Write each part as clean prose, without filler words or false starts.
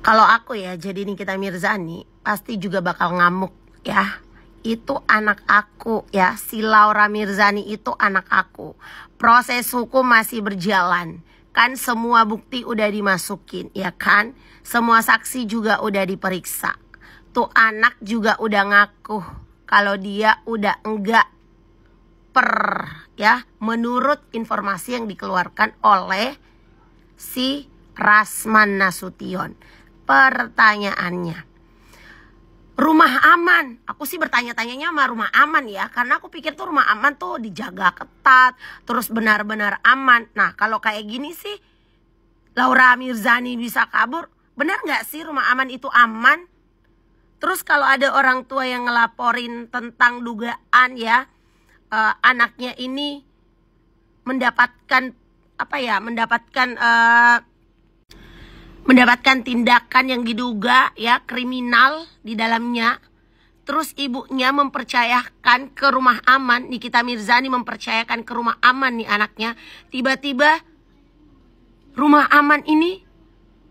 Kalau aku ya jadi Nikita Mirzani pasti juga bakal ngamuk ya. Itu anak aku ya, si Laura Mirzani itu anak aku. Proses hukum masih berjalan. Kan semua bukti udah dimasukin ya kan. Semua saksi juga udah diperiksa. Tuh anak juga udah ngaku kalau dia udah enggak ya, menurut informasi yang dikeluarkan oleh si Rasman Nasution. Pertanyaannya, rumah aman. Aku sih bertanya-tanyanya sama rumah aman ya. Karena aku pikir tuh rumah aman tuh dijaga ketat. Terus benar-benar aman. Nah kalau kayak gini sih Laura Mirzani bisa kabur. Benar gak sih rumah aman itu aman? Terus kalau ada orang tua yang ngelaporin tentang dugaan ya, anaknya ini mendapatkan mendapatkan tindakan yang diduga ya kriminal di dalamnya. Terus ibunya mempercayakan ke rumah aman, Nikita Mirzani mempercayakan ke rumah aman nih anaknya. Tiba-tiba rumah aman ini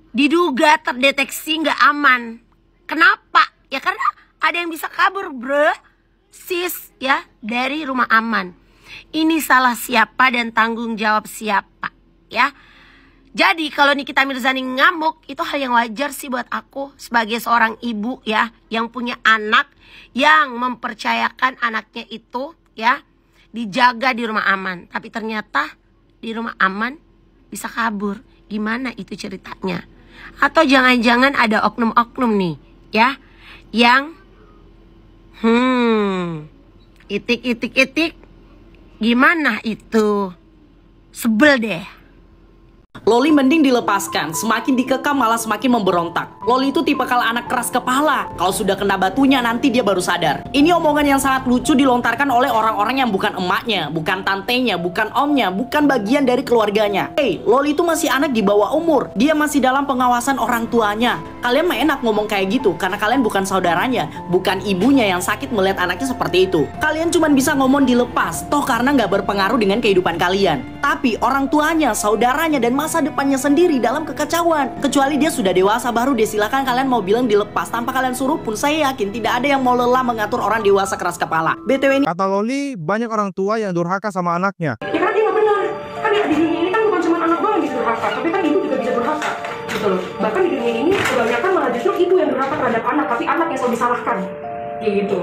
diduga terdeteksi nggak aman. Kenapa? Ya karena ada yang bisa kabur bro, sis ya, dari rumah aman. Ini salah siapa dan tanggung jawab siapa ya. Jadi kalau Nikita Mirzani ngamuk itu hal yang wajar sih buat aku sebagai seorang ibu ya, yang punya anak, yang mempercayakan anaknya itu ya dijaga di rumah aman. Tapi ternyata di rumah aman bisa kabur. Gimana itu ceritanya? Atau jangan-jangan ada oknum-oknum nih ya yang itik gimana itu? Sebel deh. Loli mending dilepaskan, semakin dikekang malah semakin memberontak. Loli itu tipikal anak keras kepala. Kalau sudah kena batunya nanti dia baru sadar. Ini omongan yang sangat lucu dilontarkan oleh orang-orang yang bukan emaknya, bukan tantenya, bukan omnya, bukan bagian dari keluarganya. Hey, Loli itu masih anak di bawah umur. Dia masih dalam pengawasan orang tuanya. Kalian mah enak ngomong kayak gitu karena kalian bukan saudaranya, bukan ibunya yang sakit melihat anaknya seperti itu. Kalian cuma bisa ngomong dilepas, toh karena nggak berpengaruh dengan kehidupan kalian. Tapi orang tuanya, saudaranya, dan masa depannya sendiri dalam kekacauan. Kecuali dia sudah dewasa baru deh silakan kalian mau bilang dilepas. Tanpa kalian suruh pun saya yakin tidak ada yang mau lelah mengatur orang dewasa keras kepala. BTW ini kata Loli, banyak orang tua yang durhaka sama anaknya. Ya karena dia nggak benar. Kan ya di dunia ini kan bukan cuma anak doang yang bisa durhaka, tapi kan ibu juga bisa durhaka. Gitu loh. Bahkan di dunia ini kebanyakan malah justru ibu yang durhaka terhadap anak, tapi anak yang selalu disalahkan. Kayak gitu.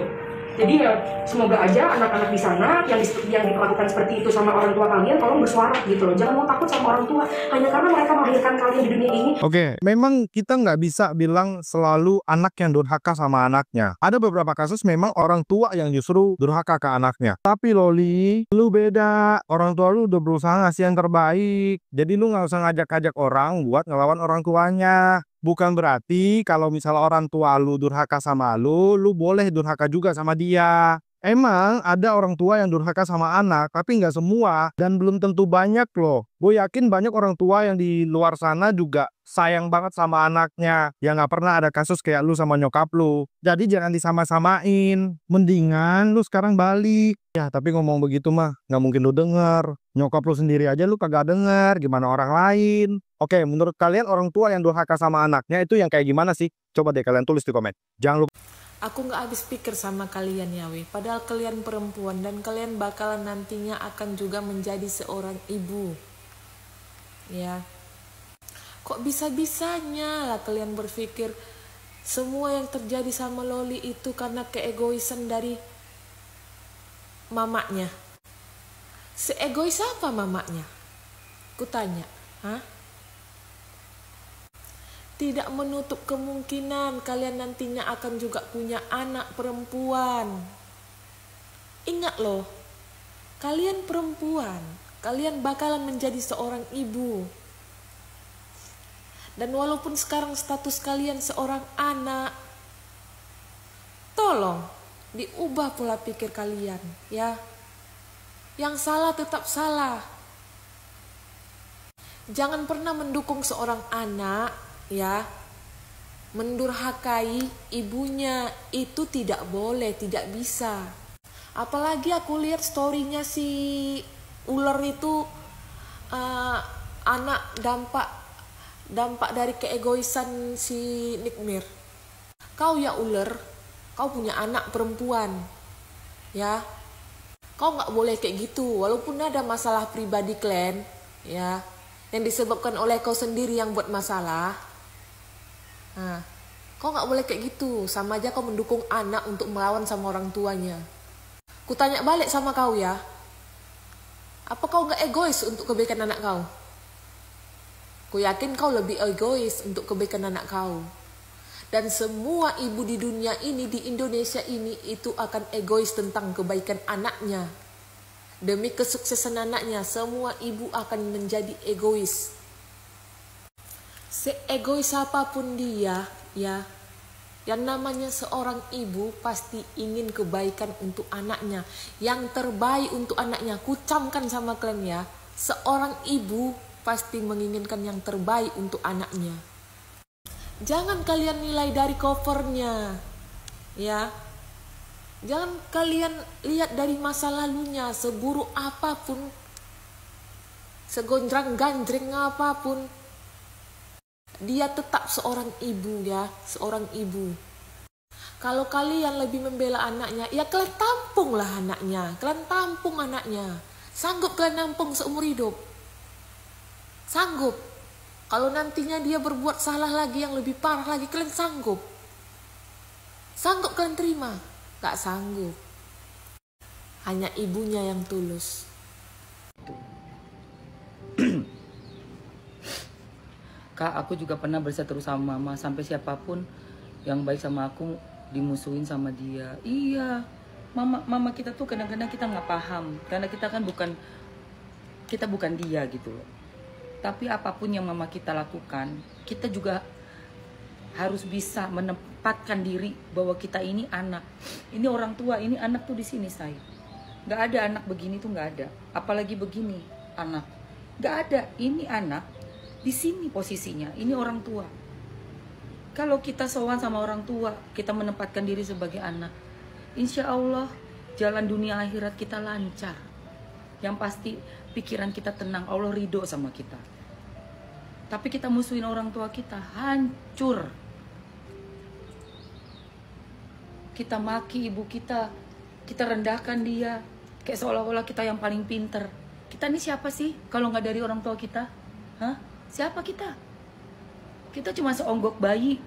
Jadi ya semoga aja anak-anak di sana yang diperlakukan seperti itu sama orang tua kalian tolong bersuara gitu loh. Jangan mau takut sama orang tua hanya karena mereka melahirkan kalian di dunia ini. Oke, memang kita nggak bisa bilang selalu anak yang durhaka sama anaknya. Ada beberapa kasus memang orang tua yang justru durhaka ke anaknya. Tapi Loli, lu beda. Orang tua lu udah berusaha ngasih yang terbaik. Jadi lu nggak usah ngajak-ngajak orang buat ngelawan orang tuanya. Bukan berarti kalau misalnya orang tua lu durhaka sama lu boleh durhaka juga sama dia. Emang ada orang tua yang durhaka sama anak, tapi nggak semua dan belum tentu banyak loh. Gue yakin banyak orang tua yang di luar sana juga sayang banget sama anaknya. Ya nggak pernah ada kasus kayak lu sama nyokap lu. Jadi jangan disama-samain. Mendingan lu sekarang balik. Ya tapi ngomong begitu mah nggak mungkin lu denger. Nyokap lu sendiri aja lu kagak denger. Gimana orang lain? Oke, menurut kalian orang tua yang durhaka sama anaknya itu yang kayak gimana sih? Coba deh kalian tulis di komen. Jangan lupa. Aku nggak habis pikir sama kalian ya weh. Padahal kalian perempuan dan kalian bakalan nantinya akan juga menjadi seorang ibu. Ya. Kok bisa-bisanya lah kalian berpikir semua yang terjadi sama Loli itu karena keegoisan dari mamanya. Seegois apa mamanya? Kutanya, hah? Tidak menutup kemungkinan kalian nantinya akan juga punya anak perempuan. Ingat loh, kalian perempuan, kalian bakalan menjadi seorang ibu. Dan walaupun sekarang status kalian seorang anak, tolong diubah pola pikir kalian ya. Yang salah tetap salah. Jangan pernah mendukung seorang anak ya mendurhakai ibunya. Itu tidak boleh, tidak bisa. Apalagi aku lihat storynya si ular itu anak dampak dampak dari keegoisan si Nikmir. Kau ya ular, kau punya anak perempuan, ya. Kau nggak boleh kayak gitu, walaupun ada masalah pribadi kalian, ya, yang disebabkan oleh kau sendiri yang buat masalah. Nah, kau nggak boleh kayak gitu, sama aja kau mendukung anak untuk melawan sama orang tuanya. Ku tanya balik sama kau ya, apa kau nggak egois untuk kebaikan anak kau? Ku yakin kau lebih egois untuk kebaikan anak kau. Dan semua ibu di dunia ini, di Indonesia ini, itu akan egois tentang kebaikan anaknya. Demi kesuksesan anaknya, semua ibu akan menjadi egois. Seegois apapun dia, ya, yang namanya seorang ibu pasti ingin kebaikan untuk anaknya. Yang terbaik untuk anaknya. Kucamkan sama kalian ya, seorang ibu pasti menginginkan yang terbaik untuk anaknya. Jangan kalian nilai dari covernya, ya. Jangan kalian lihat dari masa lalunya, seburuk apapun, segonjang-ganjring apapun, dia tetap seorang ibu, ya, seorang ibu. Kalau kalian lebih membela anaknya, ya kalian tampunglah anaknya, kalian tampung anaknya. Sanggup kalian nampung seumur hidup? Sanggup? Kalau nantinya dia berbuat salah lagi yang lebih parah lagi, kalian sanggup? Sanggup kalian terima? Gak sanggup. Hanya ibunya yang tulus. Kak, aku juga pernah berseteru sama mama, sampai siapapun yang baik sama aku dimusuhin sama dia. Iya, mama kita tuh kadang-kadang kita nggak paham, karena kita kan bukan dia gitu loh. Tapi apapun yang mama kita lakukan, kita juga harus bisa menempatkan diri bahwa kita ini anak, ini orang tua, ini anak tuh di sini say. Nggak ada anak begini tuh, nggak ada. Apalagi begini anak, nggak ada. Ini anak di sini posisinya, ini orang tua. Kalau kita sowan sama orang tua, kita menempatkan diri sebagai anak, insya Allah jalan dunia akhirat kita lancar. Yang pasti pikiran kita tenang, Allah ridho sama kita. Tapi kita musuhin orang tua kita, hancur. Kita maki ibu kita rendahkan dia, kayak seolah-olah kita yang paling pinter. Kita ini siapa sih kalau nggak dari orang tua kita? Hah? Siapa kita? Kita cuma seonggok bayi,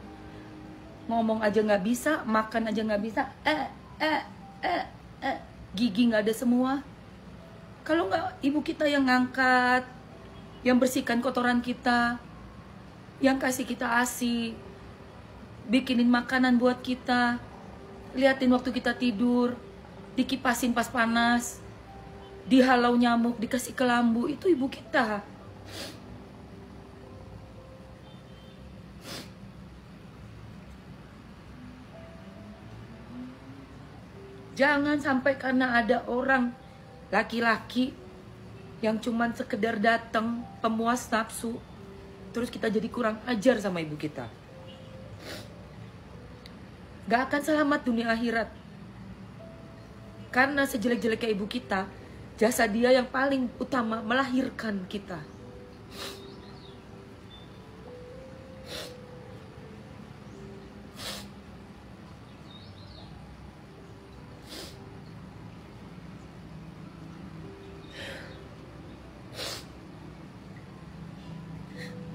ngomong aja nggak bisa, makan aja nggak bisa, gigi nggak ada semua. Kalau nggak ibu kita yang ngangkat, yang bersihkan kotoran kita, yang kasih kita ASI, bikinin makanan buat kita, liatin waktu kita tidur, dikipasin pas panas, dihalau nyamuk, dikasih kelambu, itu ibu kita. Jangan sampai karena ada orang laki-laki yang cuman sekedar datang pemuas nafsu, terus kita jadi kurang ajar sama ibu kita. Gak akan selamat dunia akhirat. Karena sejelek-jeleknya ibu kita, jasa dia yang paling utama melahirkan kita.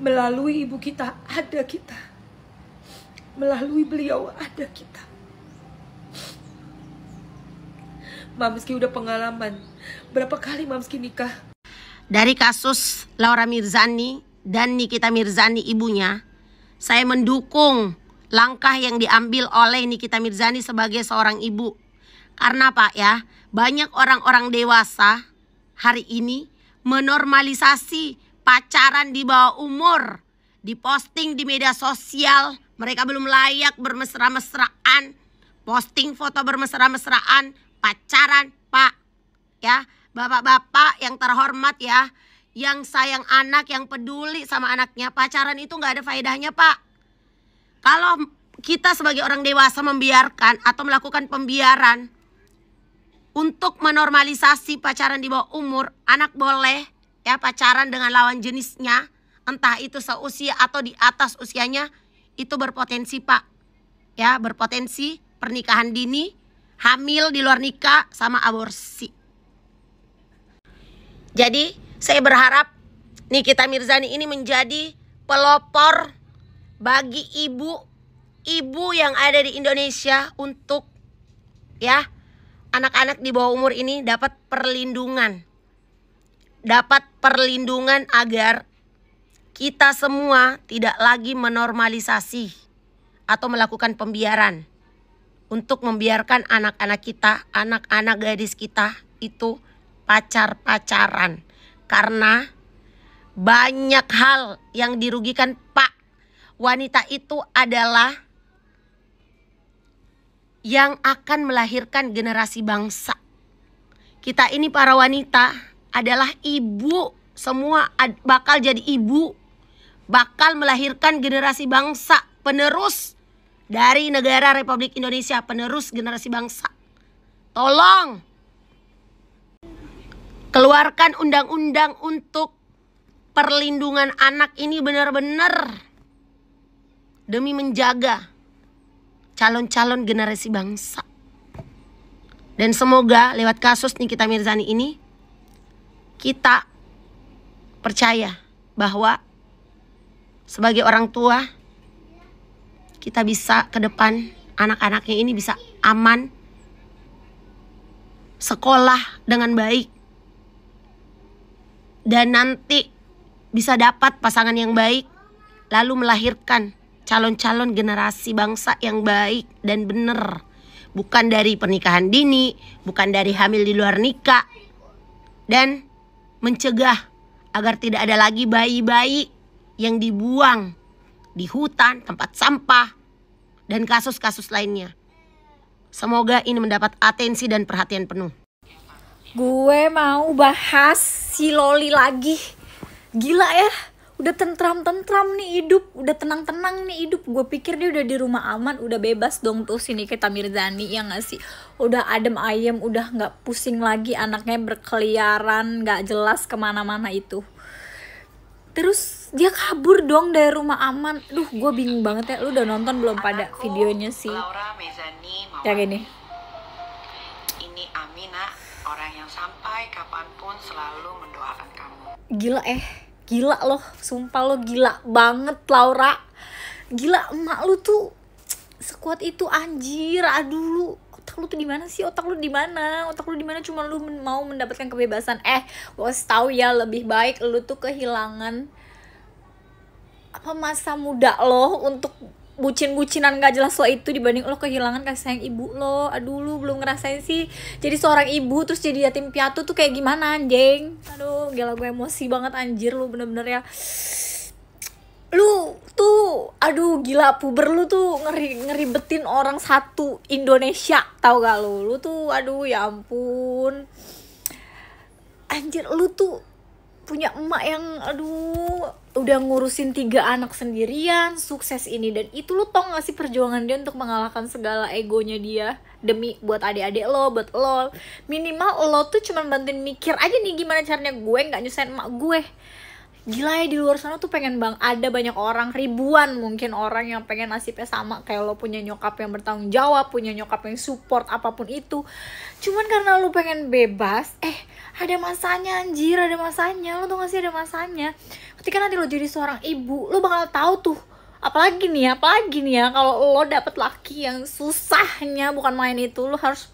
Melalui ibu kita ada kita. Melalui beliau ada kita. Mamski udah pengalaman. Berapa kali Mamski nikah? Dari kasus Laura Mirzani dan Nikita Mirzani ibunya, saya mendukung langkah yang diambil oleh Nikita Mirzani sebagai seorang ibu. Karena Pak ya, banyak orang-orang dewasa hari ini menormalisasi pacaran di bawah umur, diposting di media sosial, mereka belum layak bermesra-mesraan, posting foto bermesra-mesraan, pacaran, Pak. Ya, bapak-bapak yang terhormat ya, yang sayang anak, yang peduli sama anaknya, pacaran itu nggak ada faedahnya, Pak. Kalau kita sebagai orang dewasa membiarkan atau melakukan pembiaran untuk menormalisasi pacaran di bawah umur, anak boleh ya pacaran dengan lawan jenisnya, entah itu seusia atau di atas usianya, itu berpotensi Pak. Ya, berpotensi pernikahan dini, hamil di luar nikah, sama aborsi. Jadi saya berharap Nikita Mirzani ini menjadi pelopor bagi ibu yang ada di Indonesia untuk ya anak-anak di bawah umur ini dapat perlindungan. Dapat perlindungan agar kita semua tidak lagi menormalisasi atau melakukan pembiaran untuk membiarkan anak-anak kita, anak-anak gadis kita itu pacaran. Karena banyak hal yang dirugikan Pak. Wanita itu adalah yang akan melahirkan generasi bangsa. Kita ini para wanita adalah ibu. Semua bakal jadi ibu. Bakal melahirkan generasi bangsa. Penerus dari negara Republik Indonesia. Penerus generasi bangsa. Tolong keluarkan undang-undang untuk perlindungan anak ini benar-benar demi menjaga calon-calon generasi bangsa. Dan semoga lewat kasus Nikita Mirzani ini kita percaya bahwa sebagai orang tua kita bisa ke depan anak-anaknya ini bisa aman, sekolah dengan baik, dan nanti bisa dapat pasangan yang baik, lalu melahirkan calon-calon generasi bangsa yang baik dan benar. Bukan dari pernikahan dini, bukan dari hamil di luar nikah. Dan mencegah agar tidak ada lagi bayi-bayi yang dibuang di hutan, tempat sampah, dan kasus-kasus lainnya. Semoga ini mendapat atensi dan perhatian penuh. Gue mau bahas si Loli lagi. Gila ya, udah tentram-tentram nih hidup, udah tenang-tenang nih hidup. Gue pikir dia udah di rumah aman, udah bebas dong tuh si Nikita Mirzani, ya gak sih? Udah adem ayem, udah gak pusing lagi anaknya berkeliaran, gak jelas kemana-mana itu. Terus dia kabur dong dari rumah aman. Duh, gue bingung banget ya. Lu udah nonton belum pada videonya sih? Laura Mezani Yang ini. Ini Amina, orang yang sampai kapanpun selalu mendoakan kamu. Gila loh, sumpah lo gila banget Laura. Gila, emak lu tuh sekuat itu anjir. Aduh, otak lu tuh di mana sih? Otak lu di mana? Cuma lu mau mendapatkan kebebasan. Gue tahu ya, lebih baik lu tuh kehilangan masa muda lo untuk bucin-bucinan gak jelas lo itu dibanding lo kehilangan kasih sayang ibu lo. Aduh, lu belum ngerasain sih jadi seorang ibu terus jadi yatim piatu tuh kayak gimana anjing. Aduh, gila gue emosi banget anjir. Lu bener-bener ya, lu tuh aduh gila, puber lu tuh ngeribetin orang satu Indonesia, tau gak lu tuh aduh ya ampun anjir. Lu tuh punya emak yang aduh udah ngurusin 3 anak sendirian, sukses ini dan itu. Lu tau gak sih perjuangan dia untuk mengalahkan segala egonya dia demi buat adik-adik lo, buat lo. Minimal lo tuh cuma bantuin mikir aja nih gimana caranya gue gak nyusahin emak gue. Gila ya, di luar sana tuh pengen ada banyak orang, ribuan mungkin orang yang pengen nasibnya sama kayak lo, punya nyokap yang bertanggung jawab, punya nyokap yang support apapun itu. Cuman karena lo pengen bebas, ada masanya anjir, ada masanya. Lo tau gak sih ada masanya? Ketika nanti lo jadi seorang ibu, lo bakal tahu tuh. Apalagi nih ya, kalau lo dapet laki yang susahnya bukan main itu, lo harus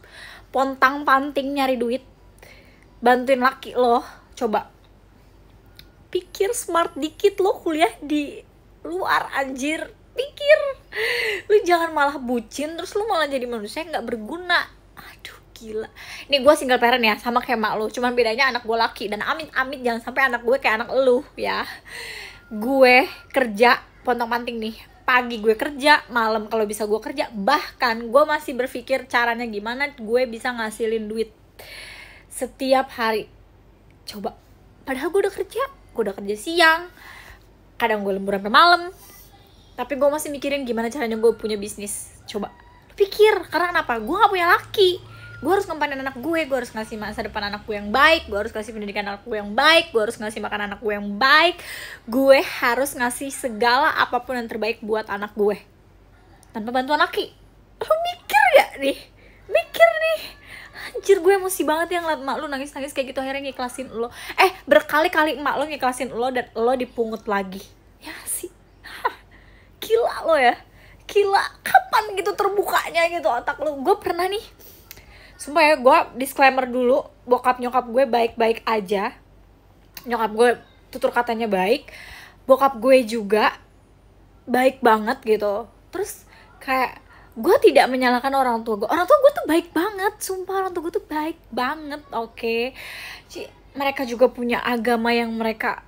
pontang-panting nyari duit, bantuin laki lo. Coba pikir smart dikit, lo kuliah di luar anjir. Pikir, lu jangan malah bucin terus lu malah jadi manusia yang gak berguna. Aduh gila. Ini gue single parent ya, sama kayak mak lu, cuman bedanya anak gue laki. Dan amit-amit jangan sampai anak gue kayak anak lu ya. Gue kerja pontang-panting nih, pagi gue kerja, malam kalau bisa gue kerja. Bahkan gue masih berpikir caranya gimana gue bisa ngasilin duit setiap hari. Coba, padahal gue udah kerja siang, kadang gue lembur sampai malam, tapi gue masih mikirin gimana caranya gue punya bisnis. Coba pikir, karena kenapa? Gue gak punya laki, Gue harus ngempanin anak gue harus ngasih masa depan anak gue yang baik, gue harus ngasih pendidikan anak gue yang baik, gue harus ngasih makan anak gue yang baik, gue harus ngasih segala apapun yang terbaik buat anak gue tanpa bantuan laki. Lu mikir gak nih? Mikir nih. Anjir, gue emosi banget ya ngeliat emak lu nangis-nangis kayak gitu, akhirnya ngiklasin lo. Berkali-kali emak lu ngiklasin lo dan lo dipungut lagi. Ya sih. Gila lo ya. Gila, kapan gitu terbukanya gitu otak lu. Gue pernah nih, sumpah ya, gue disclaimer dulu, bokap nyokap gue baik-baik aja. Nyokap gue tutur katanya baik, bokap gue juga baik banget gitu. Terus kayak gue tidak menyalahkan orang tua gue tuh baik banget, sumpah orang tua gue tuh baik banget, oke. Mereka juga punya agama yang mereka,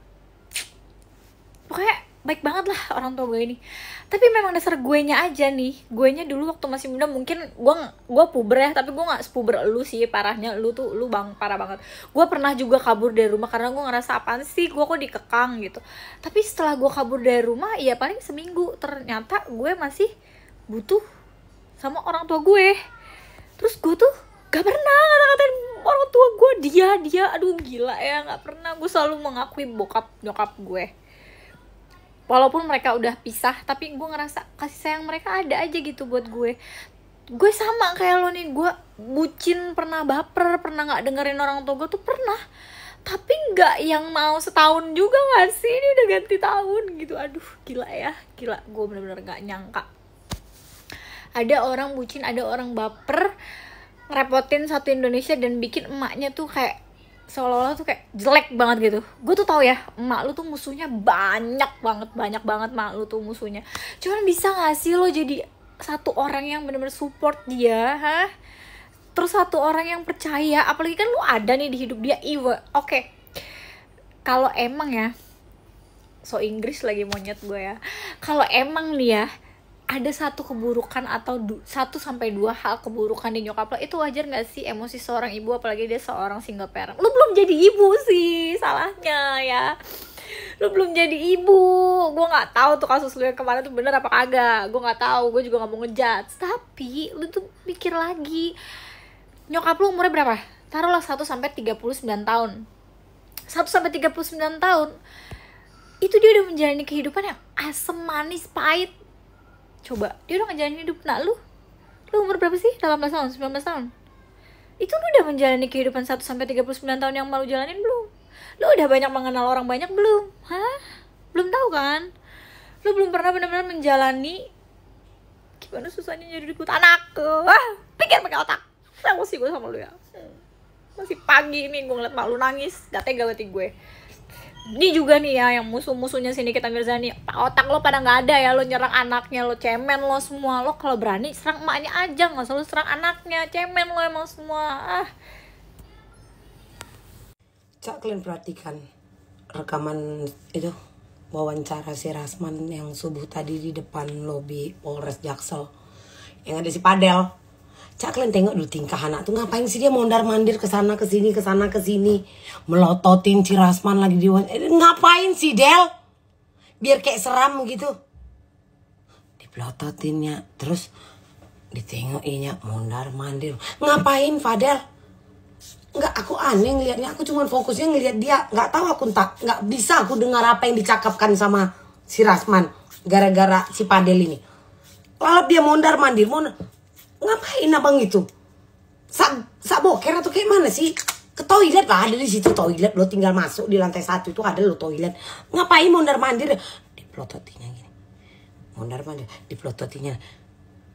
pokoknya baik banget lah orang tua gue ini. Tapi memang dasar guenya aja nih, guenya dulu waktu masih muda, mungkin gue puber ya, tapi gue nggak sepuber lu sih, parahnya lu parah banget. Gue pernah juga kabur dari rumah karena gue ngerasa apaan sih gue kok dikekang gitu. Tapi setelah gue kabur dari rumah ya paling seminggu, ternyata gue masih butuh sama orang tua gue. Terus gue tuh gak pernah ngata-ngatain orang tua gue, dia aduh gila ya, gak pernah. Gue selalu mengakui bokap nyokap gue, walaupun mereka udah pisah, tapi gue ngerasa kasih sayang mereka ada aja gitu buat gue. Gue sama kayak lo nih, gue bucin, pernah baper, pernah gak dengerin orang tua gue tuh pernah, tapi gak yang mau setahun juga gak sih, ini udah ganti tahun gitu. Aduh gila ya, gila, gue bener-bener gak nyangka ada orang bucin, ada orang baper, ngerepotin satu Indonesia dan bikin emaknya tuh kayak seolah-olah tuh kayak jelek banget gitu. Gue tuh tahu ya, emak lu tuh musuhnya banyak banget emak lu tuh musuhnya. Cuman bisa gak sih lo jadi satu orang yang bener-bener support dia, terus satu orang yang percaya, apalagi kan lu ada nih di hidup dia. Oke. Kalau emang ya, so Inggris lagi monyet gue ya, kalau emang nih ya ada satu keburukan atau 1-2 hal keburukan di nyokap lo, itu wajar gak sih emosi seorang ibu, apalagi dia seorang single parent. Lo belum jadi ibu sih salahnya ya, lo belum jadi ibu. Gue nggak tahu tuh kasus lo yang kemarin tuh bener apa kagak, gue nggak tahu, gue juga nggak mau ngejudge. Tapi lo tuh pikir lagi, nyokap lo umurnya berapa? Taruhlah 1-39 tahun. 1-39 tahun itu dia udah menjalani kehidupan yang asem manis pahit. Coba, dia udah ngejalanin hidup. Nah lu umur berapa sih? 18 tahun, 19 tahun. Itu lu udah menjalani kehidupan 1-39 tahun yang mau lu jalanin belum? Lu udah banyak mengenal orang banyak belum? Belum tahu kan? Lu belum pernah benar-benar menjalani gimana susahnya jadi ikut anak. Pikir pakai otak. Emosi gue sama lu ya. Masih pagi nih gue ngeliat mak lu nangis, gak tega hati gue. Ini juga nih ya yang musuh-musuhnya sini Nikita Mirzani, otak lo pada nggak ada ya, lo nyerang anaknya, lo cemen lo semua. Lo kalau berani serang emaknya aja, nggak selalu serang anaknya, cemen lo emang semua. Cak, kalian perhatikan rekaman itu wawancara si Rasman yang subuh tadi di depan lobi Polres Jaksel yang ada si Padel. Cak, kalian tengok dulu tingkah anak tuh, ngapain sih dia mondar-mandir kesana kesini melototin si Rasman lagi di ngapain sih Del? Biar kayak seram gitu. Dipelototinnya, terus ditengokinya mondar-mandir. Ngapain Fadel? Enggak, aku aneh ngelihatnya, aku cuma fokusnya ngelihat dia. Nggak tahu aku nggak bisa aku dengar apa yang dicakapkan sama si Rasman gara-gara si Padel ini. Lalu dia mondar-mandir, ngapain abang itu? Sak boker atau kayak mana sih? Ke toilet lah, ada di situ toilet, lo tinggal masuk di lantai 1 itu ada lo toilet. Ngapain mondar-mandir? Dipelototinya gini. Mondar-mandir, dipelototinya.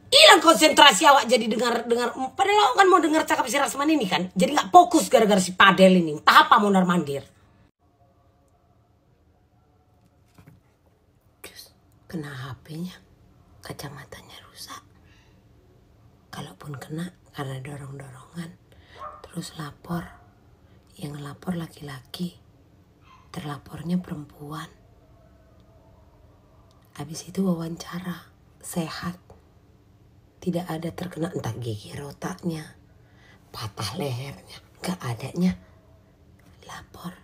Hilang konsentrasi awak jadi dengar. Padahal awak kan mau dengar cakap si Rasman ini kan. Jadi nggak fokus gara-gara si Padel ini. Entah apa mondar-mandir. Kena HP-nya, kacamatanya rusak. Kalaupun kena karena dorong-dorongan, terus lapor. Yang lapor laki-laki, terlapornya perempuan. Habis itu wawancara, sehat. Tidak ada terkena entah geger otaknya, patah lehernya, gak adanya. Lapor.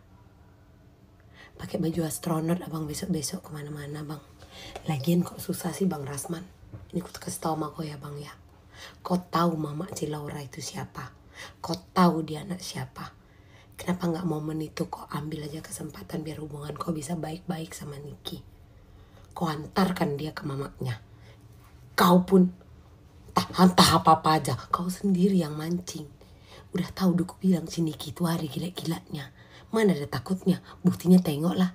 Pakai baju astronot abang besok-besok kemana-mana bang. Lagian kok susah sih Bang Rasman. Ini aku kasih tau sama kau ya bang ya. Kau tahu Mama Ci Laura itu siapa? Kau tahu dia anak siapa. Kenapa gak momen itu kau ambil aja kesempatan biar hubungan kau bisa baik-baik sama Niki. Kau antarkan dia ke mamanya. Kau pun entah apa-apa aja. Kau sendiri yang mancing. Udah tahu Duku bilang si Niki itu hari gila-gilanya. Mana ada takutnya. Buktinya tengoklah.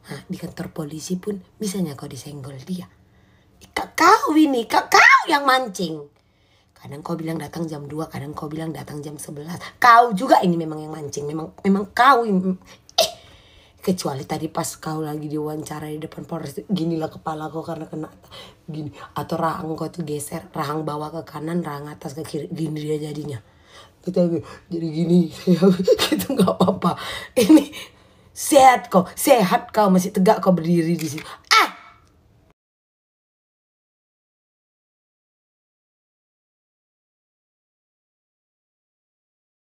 Nah, di kantor polisi pun bisanya kau disenggol dia. Kau ini, kau yang mancing. Kadang kau bilang datang jam 2, kadang kau bilang datang jam 11. Kau juga ini memang yang mancing. Memang kau yang... Kecuali tadi pas kau lagi diwawancara di depan Polres, ginilah kepala kau karena kena gini. Atau rahang kau tuh geser, rahang bawah ke kanan, rahang atas ke kiri. Gini dia jadinya. Kita jadi gini. Gitu gak apa-apa. Ini sehat kau masih tegak kau berdiri di sini.